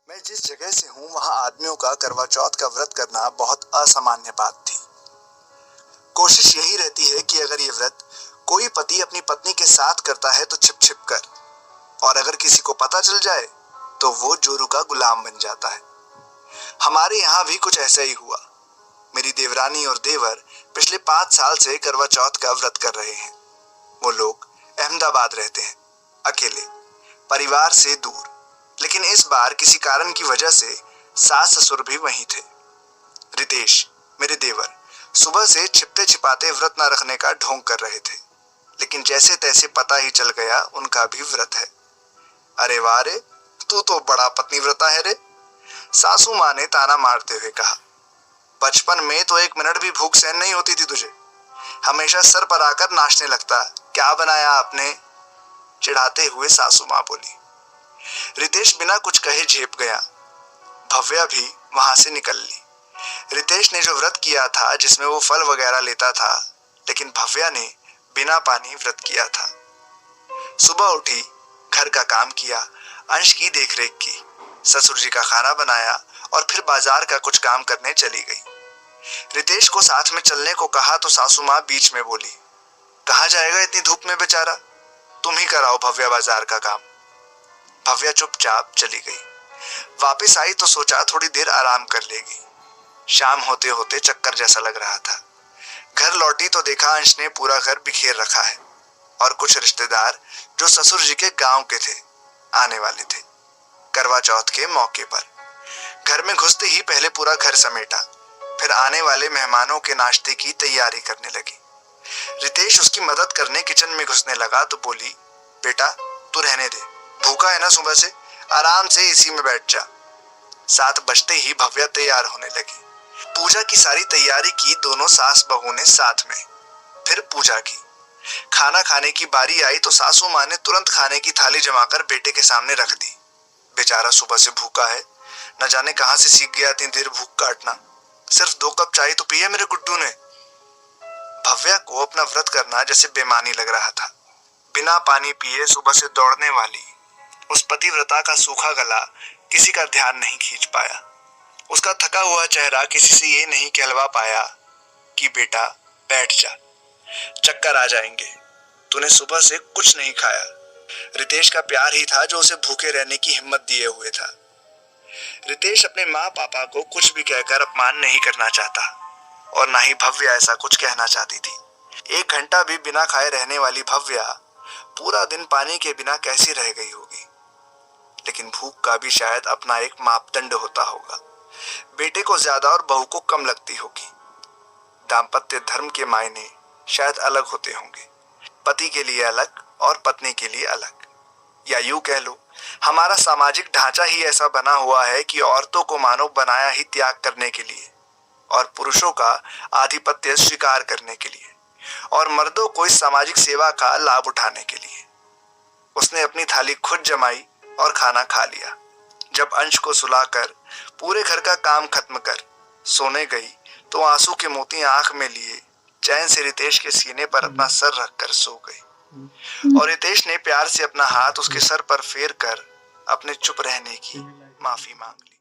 मैं जिस जगह से हूँ वहाँ आदमियों का करवा चौथ का व्रत करना बहुत असामान्य बात थी। कोशिश यही रहती है कि अगर ये व्रत कोई पति अपनी पत्नी के साथ करता है तो छिप छिप कर, और अगर किसी को पता चल जाए तो वो जोरू का गुलाम बन जाता है। हमारे यहाँ भी कुछ ऐसा ही हुआ। मेरी देवरानी और देवर पिछले 5 साल से करवा चौथ का व्रत कर रहे हैं। वो लोग अहमदाबाद रहते हैं, अकेले, परिवार से दूर, लेकिन इस बार किसी कारण की वजह से सास ससुर भी वहीं थे। रितेश, मेरे देवर, सुबह से छिपते छिपाते व्रत न रखने का ढोंग कर रहे थे, लेकिन जैसे तैसे पता ही चल गया उनका भी व्रत है। अरे वाह रे, तू तो बड़ा पत्नीव्रता है रे, सासू माँ ने ताना मारते हुए कहा। बचपन में तो 1 मिनट भी भूख सहन नहीं होती थी तुझे, हमेशा सर पर आकर नाचने लगता, क्या बनाया आपने, चिढ़ाते हुए सासू माँ बोली। रितेश बिना कुछ कहे झेप गया। भव्या भी वहां से निकल ली। रितेश ने जो व्रत किया था जिसमें वो फल वगैरह लेता था, लेकिन भव्या ने बिना पानी व्रत किया था। सुबह उठी, घर का काम किया, अंश की देखरेख की, ससुर जी का खाना बनाया और फिर बाजार का कुछ काम करने चली गई। रितेश को साथ में चलने को कहा तो सासू माँ बीच में बोली, कहाँ जाएगा इतनी धूप में बेचारा, तुम ही कराओ भव्या बाजार का काम। भव्या चुपचाप चली गई। वापस आई तो सोचा थोड़ी देर आराम कर लेगी। शाम होते होते चक्कर जैसा लग रहा था। घर लौटी तो देखा अंश ने पूरा घर बिखेर रखा है और कुछ रिश्तेदार जो ससुर जी के गांव के थे आने वाले थे करवा चौथ के मौके पर। घर में घुसते ही पहले पूरा घर समेटा, फिर आने वाले मेहमानों के नाश्ते की तैयारी करने लगी। रितेश उसकी मदद करने किचन में घुसने लगा तो बोली, बेटा तू रहने दे, भूखा है ना सुबह से, आराम से इसी में बैठ जा। 7 बजते ही भव्या तैयार होने लगी। पूजा की सारी तैयारी की दोनों सास बहू ने साथ में, फिर पूजा की। खाना खाने की बारी आई तो सासू माँ ने तुरंत खाने की थाली जमाकर बेटे के सामने रख दी। बेचारा सुबह से भूखा है, न जाने कहां से सीख गया इतनी देर भूख काटना। सिर्फ 2 कप चाय तो पिए मेरे गुड्डू ने। भव्या को अपना व्रत करना जैसे बेमानी लग रहा था। बिना पानी पिए सुबह से दौड़ने वाली उस पतिव्रता का सूखा गला किसी का ध्यान नहीं खींच पाया। उसका थका हुआ चेहरा किसी से ये नहीं कहलवा पाया कि बेटा बैठ जा, चक्कर आ जाएंगे, तूने सुबह से कुछ नहीं खाया। रितेश का प्यार ही था जो उसे भूखे रहने की हिम्मत दिए हुए था। रितेश अपने माँ पापा को कुछ भी कहकर अपमान नहीं करना चाहता और ना ही भव्या ऐसा कुछ कहना चाहती थी। 1 घंटा भी बिना खाए रहने वाली भव्या पूरा दिन पानी के बिना कैसी रह गई होगी। लेकिन भूख का भी शायद अपना एक मापदंड होता होगा। बेटे को ज्यादा और बहू को कम लगती होगी। दाम्पत्य धर्म के मायने शायद अलग होते होंगे, पति के लिए अलग और पत्नी के लिए अलग। या यूं कह लो, हमारा सामाजिक ढांचा ही ऐसा बना हुआ है कि औरतों को मानव बनाया ही त्याग करने के लिए और पुरुषों का आधिपत्य स्वीकार करने के लिए, और मर्दों को इस सामाजिक सेवा का लाभ उठाने के लिए। उसने अपनी थाली खुद जमाई और खाना खा लिया। जब अंश को सुलाकर पूरे घर का काम खत्म कर सोने गई तो आंसू के मोती आंख में लिए चैन से रितेश के सीने पर अपना सर रखकर सो गई। और रितेश ने प्यार से अपना हाथ उसके सर पर फेर कर अपने चुप रहने की माफी मांग ली।